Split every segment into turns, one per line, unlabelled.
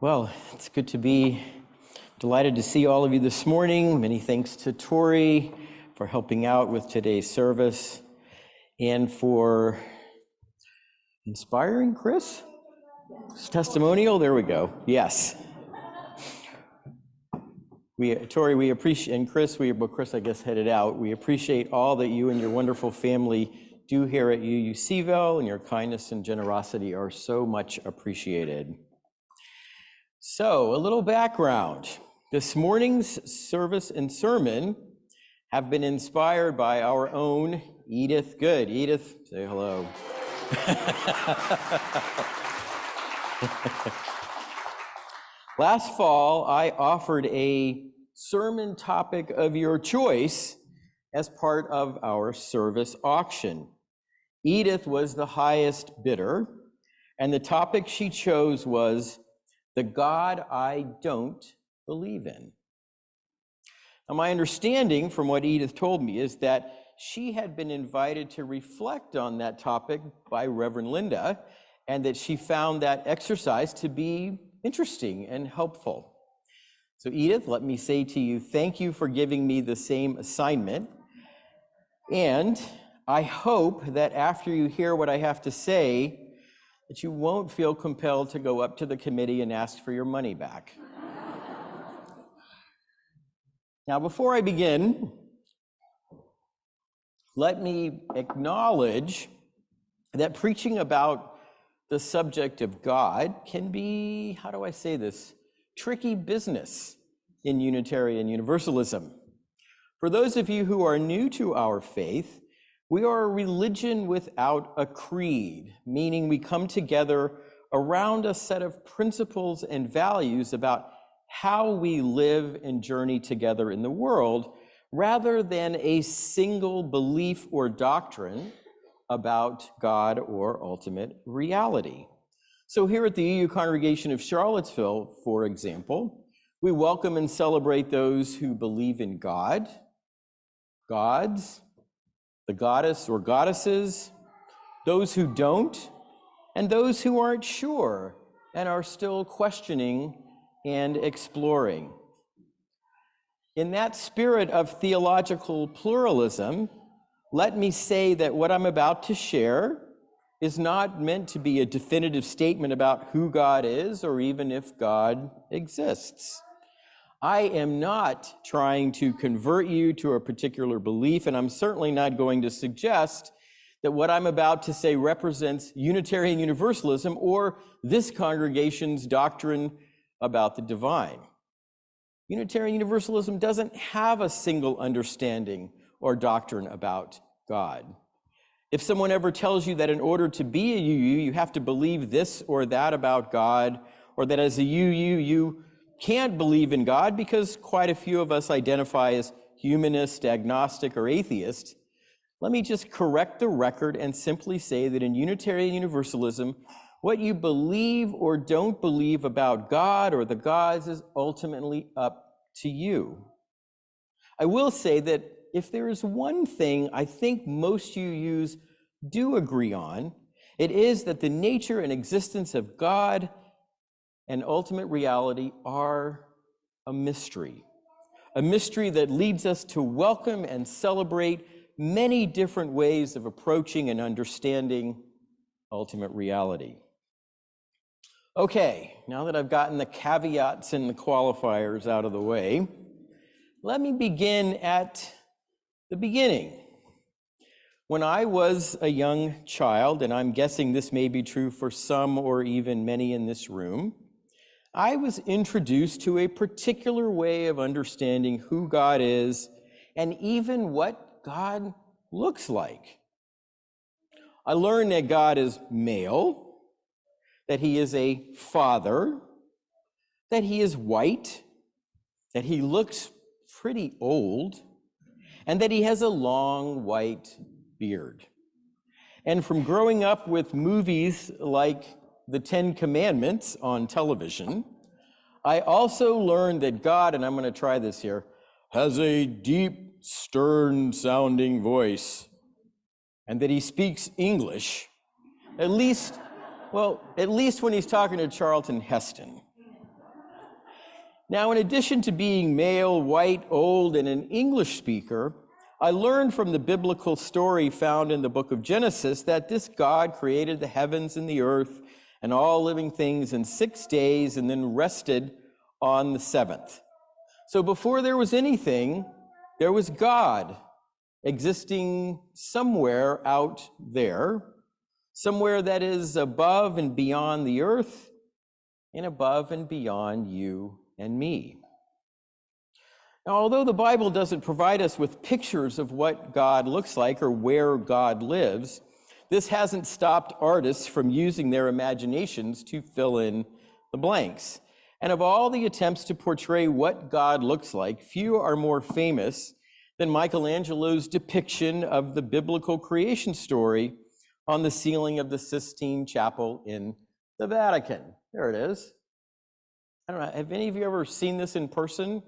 Well, it's good to be delighted to see all of you this morning. Many thanks to Tori for helping out with today's service and for inspiring Chris. Testimonial, there we go. Yes. Tori, we appreciate, and Chris, Chris I guess headed out. We appreciate all that you and your wonderful family do here at UUCville, and your kindness and generosity are so much appreciated. So, a little background. This morning's service and sermon have been inspired by our own Edith Good. Edith, say hello. Last fall, I offered a sermon topic of your choice as part of our service auction. Edith was the highest bidder, and the topic she chose was the God I don't believe in. Now, my understanding from what Edith told me is that she had been invited to reflect on that topic by Reverend Linda, and that she found that exercise to be interesting and helpful. So Edith, let me say to you, thank you for giving me the same assignment. And I hope that after you hear what I have to say, that you won't feel compelled to go up to the committee and ask for your money back. Now, before I begin, let me acknowledge that preaching about the subject of God can be, how do I say this, tricky business in Unitarian Universalism. For those of you who are new to our faith, we are a religion without a creed, meaning we come together around a set of principles and values about how we live and journey together in the world, rather than a single belief or doctrine about God or ultimate reality. So here at the UU Congregation of Charlottesville, for example, we welcome and celebrate those who believe in God, gods, the goddess or goddesses, those who don't, and those who aren't sure and are still questioning and exploring. In that spirit of theological pluralism, let me say that what I'm about to share is not meant to be a definitive statement about who God is or even if God exists. I am not trying to convert you to a particular belief, and I'm certainly not going to suggest that what I'm about to say represents Unitarian Universalism or this congregation's doctrine about the divine. Unitarian Universalism doesn't have a single understanding or doctrine about God. If someone ever tells you that in order to be a UU, you have to believe this or that about God, or that as a UU, you can't believe in God because quite a few of us identify as humanist, agnostic, or atheist, let me just correct the record and simply say that in Unitarian Universalism, what you believe or don't believe about God or the gods is ultimately up to you. I will say that if there is one thing I think most UUs do agree on, it is that the nature and existence of God and ultimate reality are a mystery that leads us to welcome and celebrate many different ways of approaching and understanding ultimate reality. Okay, now that I've gotten the caveats and the qualifiers out of the way, let me begin at the beginning. When I was a young child, and I'm guessing this may be true for some or even many in this room, I was introduced to a particular way of understanding who God is and even what God looks like. I learned that God is male, that he is a father, that he is white, that he looks pretty old, and that he has a long white beard. And from growing up with movies like the Ten Commandments on television, I also learned that God, and I'm going to try this here, has a deep, stern-sounding voice, and that he speaks English, at least when he's talking to Charlton Heston. Now, in addition to being male, white, old, and an English speaker, I learned from the biblical story found in the book of Genesis that this God created the heavens and the earth and all living things in 6 days and then rested on the seventh. So before there was anything, there was God existing somewhere out there, somewhere that is above and beyond the earth and above and beyond you and me. Now, although the Bible doesn't provide us with pictures of what God looks like or where God lives, this hasn't stopped artists from using their imaginations to fill in the blanks. And of all the attempts to portray what God looks like, few are more famous than Michelangelo's depiction of the biblical creation story on the ceiling of the Sistine Chapel in the Vatican. There it is. I don't know, have any of you ever seen this in person?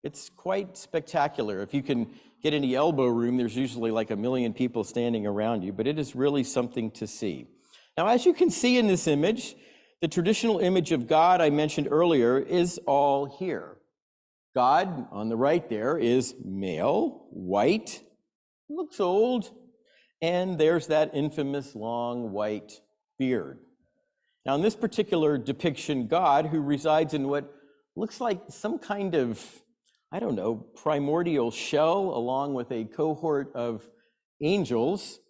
It's quite spectacular. If you can get any elbow room, there's usually like 1 million people standing around you, but it is really something to see. Now, as you can see in this image, the traditional image of God I mentioned earlier is all here. God, on the right there, is male, white, looks old, and there's that infamous long white beard. Now, in this particular depiction, God, who resides in what looks like some kind of, I don't know, primordial shell along with a cohort of angels,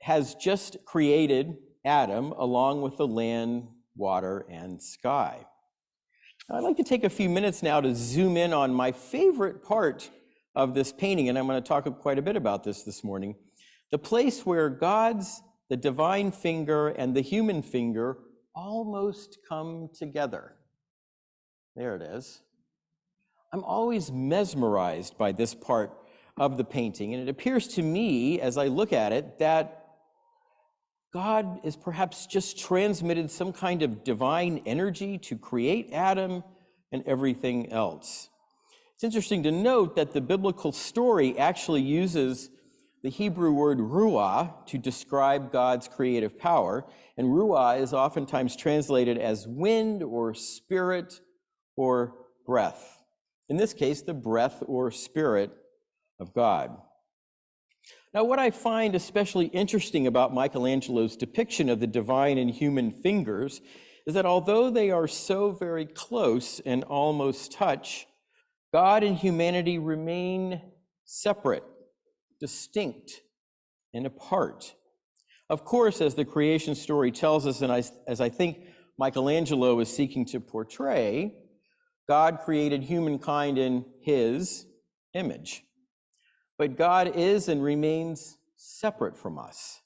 has just created Adam along with the land, water, and sky. I'd like to take a few minutes now to zoom in on my favorite part of this painting, and I'm going to talk quite a bit about this morning. The place where the divine finger and the human finger almost come together. There it is. I'm always mesmerized by this part of the painting, and it appears to me, as I look at it, that God is perhaps just transmitted some kind of divine energy to create Adam and everything else. It's interesting to note that the biblical story actually uses the Hebrew word ruah to describe God's creative power, and ruah is oftentimes translated as wind or spirit or breath. In this case, the breath or spirit of God. Now, what I find especially interesting about Michelangelo's depiction of the divine and human fingers is that although they are so very close and almost touch, God and humanity remain separate, distinct, and apart. Of course, as the creation story tells us, and as I think Michelangelo is seeking to portray, God created humankind in his image. But God is and remains separate from us.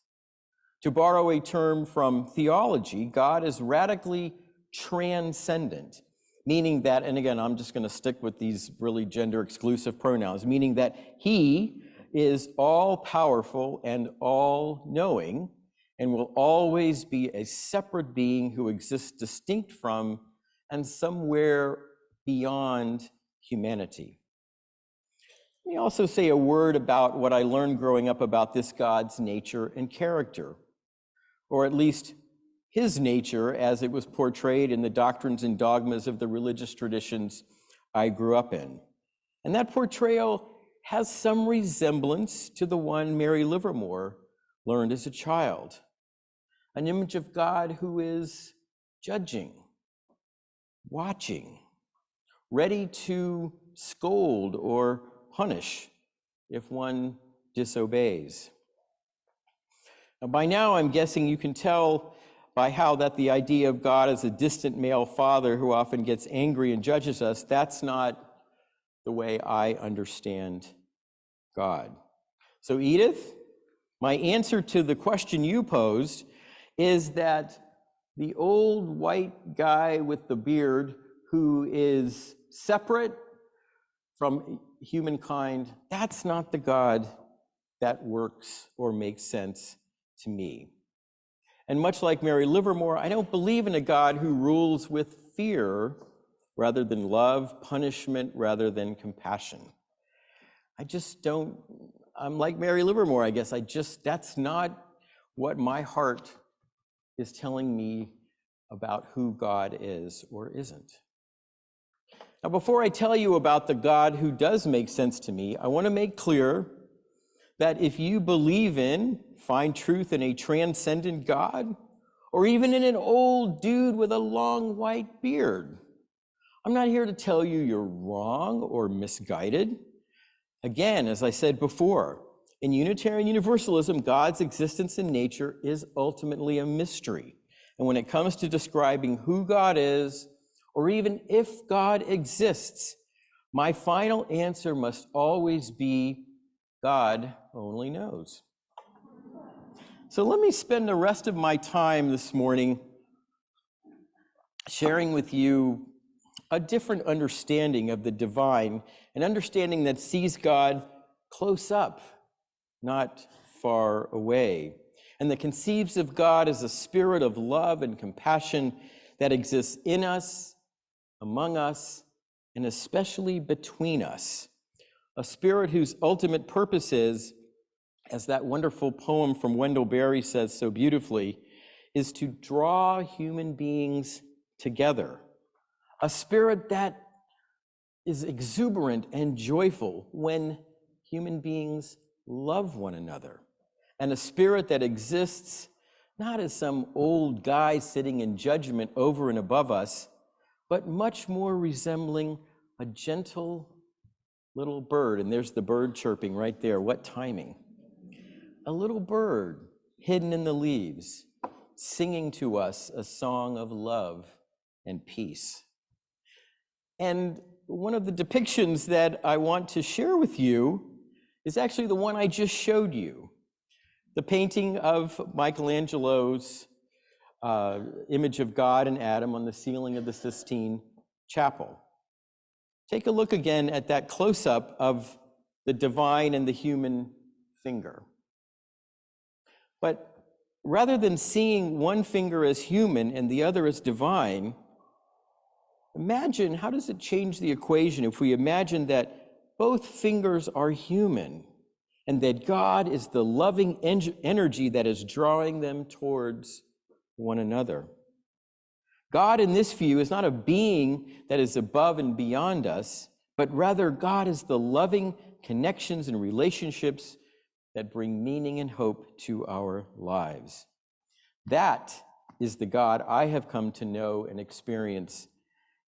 To borrow a term from theology, God is radically transcendent, meaning that, and again, I'm just going to stick with these really gender-exclusive pronouns, meaning that he is all-powerful and all-knowing and will always be a separate being who exists distinct from and somewhere beyond humanity. Let me also say a word about what I learned growing up about this God's nature and character, or at least his nature as it was portrayed in the doctrines and dogmas of the religious traditions I grew up in. And that portrayal has some resemblance to the one Mary Livermore learned as a child, an image of God who is judging, watching, ready to scold or punish if one disobeys. Now, by now, I'm guessing you can tell by how that the idea of God as a distant male father who often gets angry and judges us, that's not the way I understand God. So, Edith, my answer to the question you posed is that the old white guy with the beard who is separate from humankind, that's not the God that works or makes sense to me. And much like Mary Livermore, I don't believe in a God who rules with fear rather than love, punishment rather than compassion. I just don't, I'm like Mary Livermore, I guess. That's not what my heart is telling me about who God is or isn't. Now, before I tell you about the God who does make sense to me, I want to make clear that if you believe in, find truth in a transcendent God, or even in an old dude with a long white beard, I'm not here to tell you you're wrong or misguided. Again, as I said before, in Unitarian Universalism, God's existence in nature is ultimately a mystery. And when it comes to describing who God is, or even if God exists, my final answer must always be God only knows. So let me spend the rest of my time this morning sharing with you a different understanding of the divine, an understanding that sees God close up, not far away, and that conceives of God as a spirit of love and compassion that exists in us, among us, and especially between us. A spirit whose ultimate purpose is, as that wonderful poem from Wendell Berry says so beautifully, is to draw human beings together. A spirit that is exuberant and joyful when human beings love one another. And a spirit that exists not as some old guy sitting in judgment over and above us, but much more resembling a gentle little bird. And there's the bird chirping right there. What timing? A little bird hidden in the leaves, singing to us a song of love and peace. And one of the depictions that I want to share with you is actually the one I just showed you, the painting of Michelangelo's image of God and Adam on the ceiling of the Sistine Chapel. Take a look again at that close-up of the divine and the human finger. But rather than seeing one finger as human and the other as divine, imagine, how does it change the equation if we imagine that both fingers are human and that God is the loving energy that is drawing them towards one another? God in this view is not a being that is above and beyond us, but rather God is the loving connections and relationships that bring meaning and hope to our lives. That is the God I have come to know and experience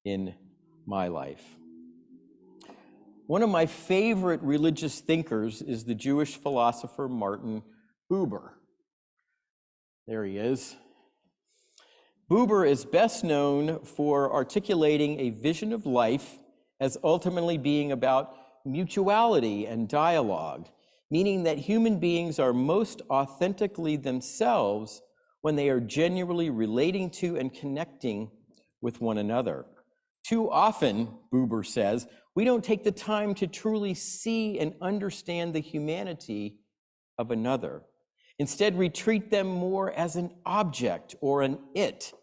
in my life. One of my favorite religious thinkers is the Jewish philosopher Martin Buber. There he is. Buber is best known for articulating a vision of life as ultimately being about mutuality and dialogue, meaning that human beings are most authentically themselves when they are genuinely relating to and connecting with one another. Too often, Buber says, we don't take the time to truly see and understand the humanity of another. Instead, we treat them more as an object or an it,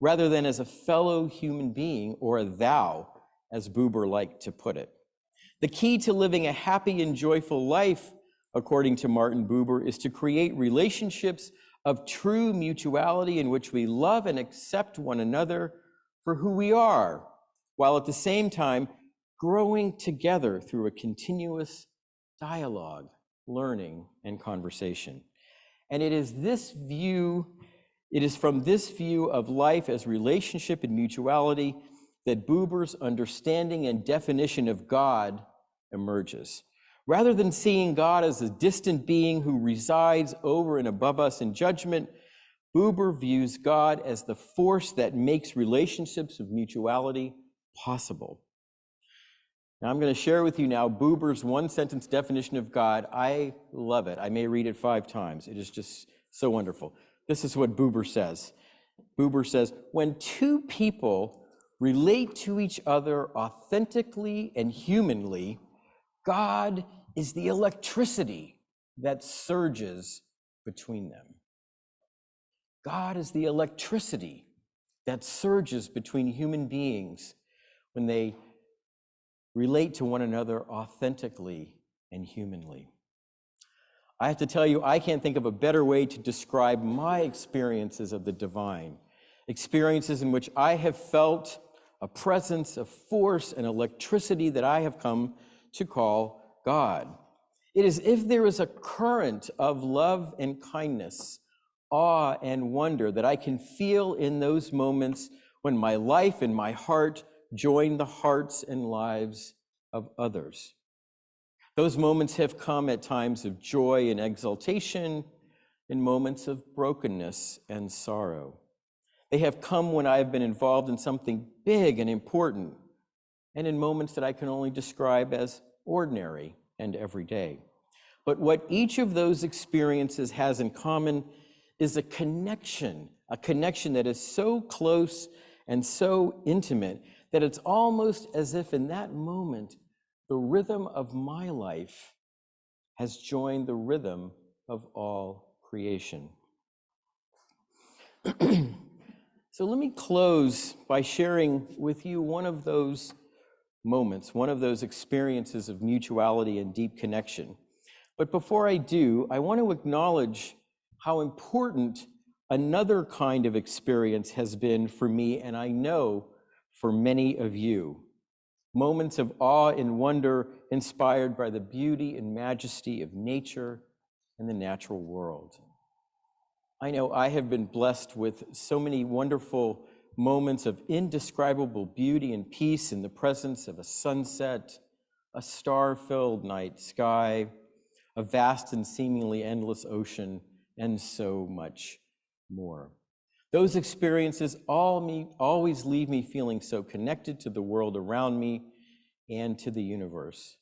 rather than as a fellow human being, or a thou, as Buber liked to put it. The key to living a happy and joyful life, according to Martin Buber, is to create relationships of true mutuality in which we love and accept one another for who we are, while at the same time growing together through a continuous dialogue, learning, and conversation. And it is from this view of life as relationship and mutuality that Buber's understanding and definition of God emerges. Rather than seeing God as a distant being who resides over and above us in judgment, Buber views God as the force that makes relationships of mutuality possible. Now, I'm going to share with you now Buber's one-sentence definition of God. I love it. I may read it 5 times. It is just so wonderful. This is what Buber says. Buber says, when two people relate to each other authentically and humanly, God is the electricity that surges between them. God is the electricity that surges between human beings when they relate to one another authentically and humanly. I have to tell you, I can't think of a better way to describe my experiences of the divine, experiences in which I have felt a presence, a force, an electricity that I have come to call God. It is if there is a current of love and kindness, awe and wonder that I can feel in those moments when my life and my heart join the hearts and lives of others. Those moments have come at times of joy and exaltation, in moments of brokenness and sorrow. They have come when I have been involved in something big and important, and in moments that I can only describe as ordinary and everyday. But what each of those experiences has in common is a connection that is so close and so intimate that it's almost as if in that moment, the rhythm of my life has joined the rhythm of all creation. So let me close by sharing with you one of those moments, one of those experiences of mutuality and deep connection. But before I do, I want to acknowledge how important another kind of experience has been for me, and I know for many of you. Moments of awe and wonder inspired by the beauty and majesty of nature and the natural world. I know I have been blessed with so many wonderful moments of indescribable beauty and peace in the presence of a sunset, a star-filled night sky, a vast and seemingly endless ocean, and so much more. Those experiences always leave me feeling so connected to the world around me and to the universe.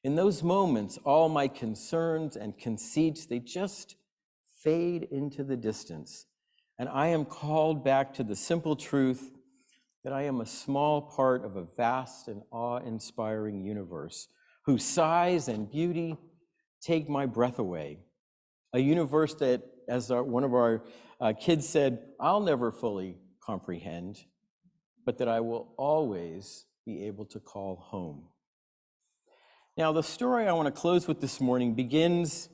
In those moments, all my concerns and conceits, they just fade into the distance, and I am called back to the simple truth that I am a small part of a vast and awe-inspiring universe whose size and beauty take my breath away. A universe that, as one of our kids said, I'll never fully comprehend, but that I will always be able to call home. Now, the story I want to close with this morning begins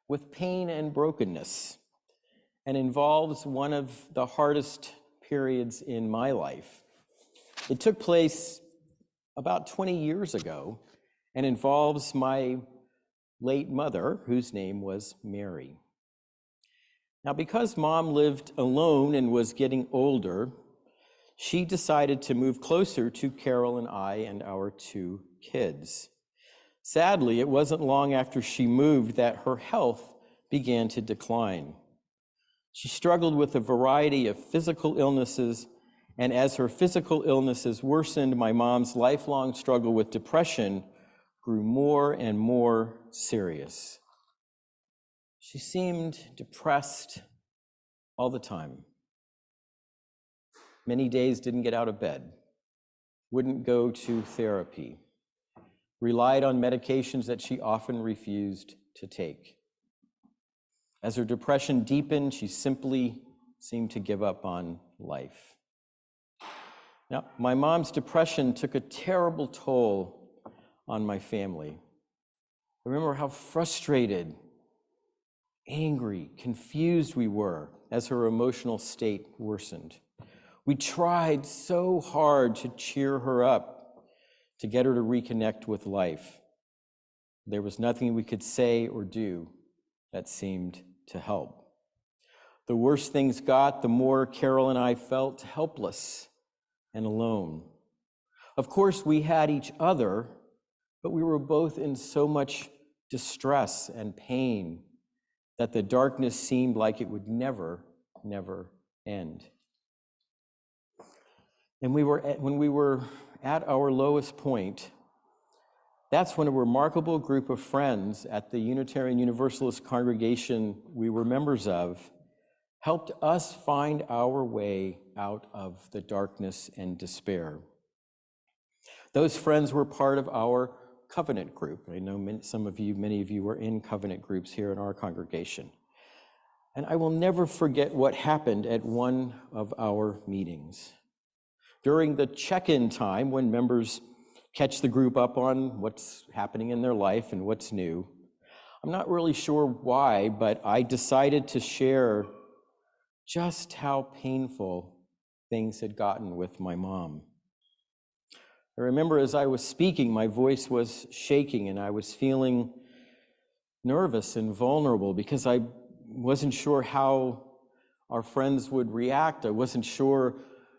with pain and brokenness and involves one of the hardest periods in my life. It took place about 20 years ago and involves my late mother, whose name was Mary. Now, because Mom lived alone and was getting older, she decided to move closer to Carol and I and our two kids. Sadly, it wasn't long after she moved that her health began to decline. She struggled with a variety of physical illnesses, and as her physical illnesses worsened, my mom's lifelong struggle with depression grew more and more serious. She seemed depressed all the time. Many days didn't get out of bed, wouldn't go to therapy, relied on medications that she often refused to take. As her depression deepened, she simply seemed to give up on life. Now, my mom's depression took a terrible toll on my family. I remember how frustrated, angry, confused we were as her emotional state worsened. We tried so hard to cheer her up, to get her to reconnect with life. There was nothing we could say or do that seemed to help. The worse things got, the more Carol and I felt helpless and alone. Of course, we had each other, but we were both in so much distress and pain that the darkness seemed like it would never end. And when we were at our lowest point, that's when a remarkable group of friends at the Unitarian Universalist congregation we were members of helped us find our way out of the darkness and despair. Those friends were part of our covenant group. I know many of you were in covenant groups here in our congregation. And I will never forget what happened at one of our meetings. During the check-in time, when members catch the group up on what's happening in their life and what's new, I'm not really sure why, but I decided to share just how painful things had gotten with my mom. I remember as I was speaking, my voice was shaking and I was feeling nervous and vulnerable because I wasn't sure how our friends would react. I wasn't sure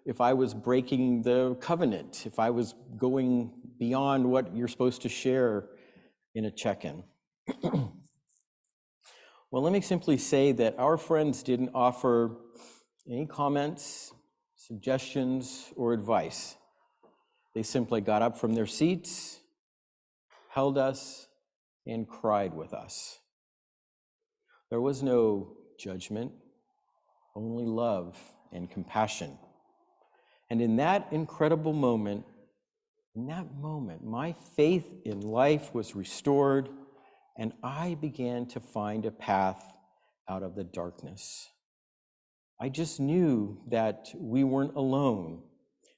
if I was breaking the covenant, if I was going beyond what you're supposed to share in a check-in. Well, let me simply say that our friends didn't offer any comments, suggestions, or advice. They simply got up from their seats, held us, and cried with us. There was no judgment, only love and compassion. And in that incredible moment, my faith in life was restored, and I began to find a path out of the darkness. I just knew that we weren't alone,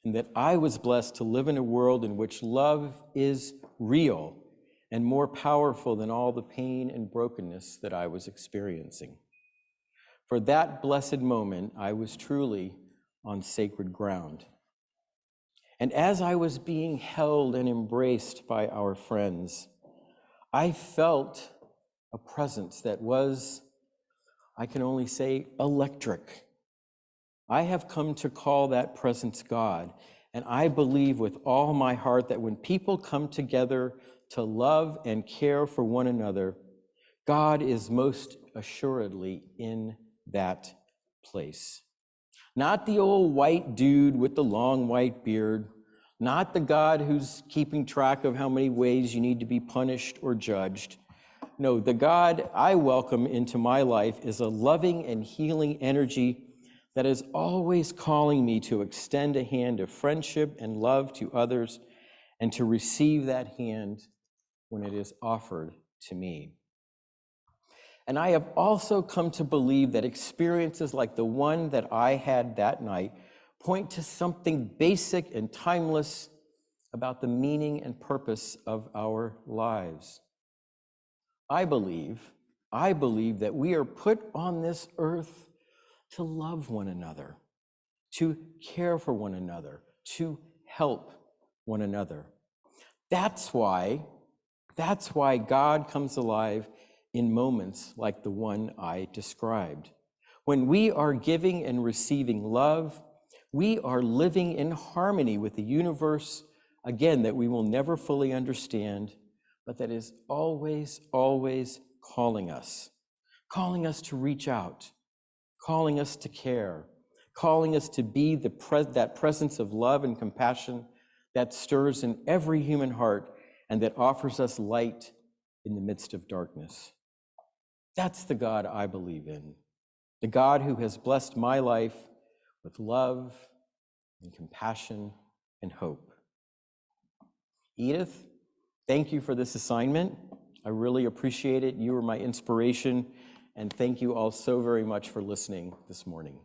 and that I was blessed to live in a world in which love is real and more powerful than all the pain and brokenness that I was experiencing. For that blessed moment, I was truly on sacred ground. And as I was being held and embraced by our friends, I felt a presence that was, I can only say, electric. I have come to call that presence God, and I believe with all my heart that when people come together to love and care for one another, God is most assuredly in that place. Not the old white dude with the long white beard, not the God who's keeping track of how many ways you need to be punished or judged. No, the God I welcome into my life is a loving and healing energy that is always calling me to extend a hand of friendship and love to others and to receive that hand when it is offered to me. And I have also come to believe that experiences like the one that I had that night point to something basic and timeless about the meaning and purpose of our lives. I believe that we are put on this earth to love one another, to care for one another, to help one another. That's why God comes alive in moments like the one I described. When we are giving and receiving love, we are living in harmony with the universe, again, that we will never fully understand, but that is always, always calling us to reach out, calling us to care, calling us to be that presence of love and compassion that stirs in every human heart and that offers us light in the midst of darkness. That's the God I believe in, the God who has blessed my life with love and compassion and hope. Edith, thank you for this assignment. I really appreciate it. You were my inspiration, and thank you all so very much for listening this morning.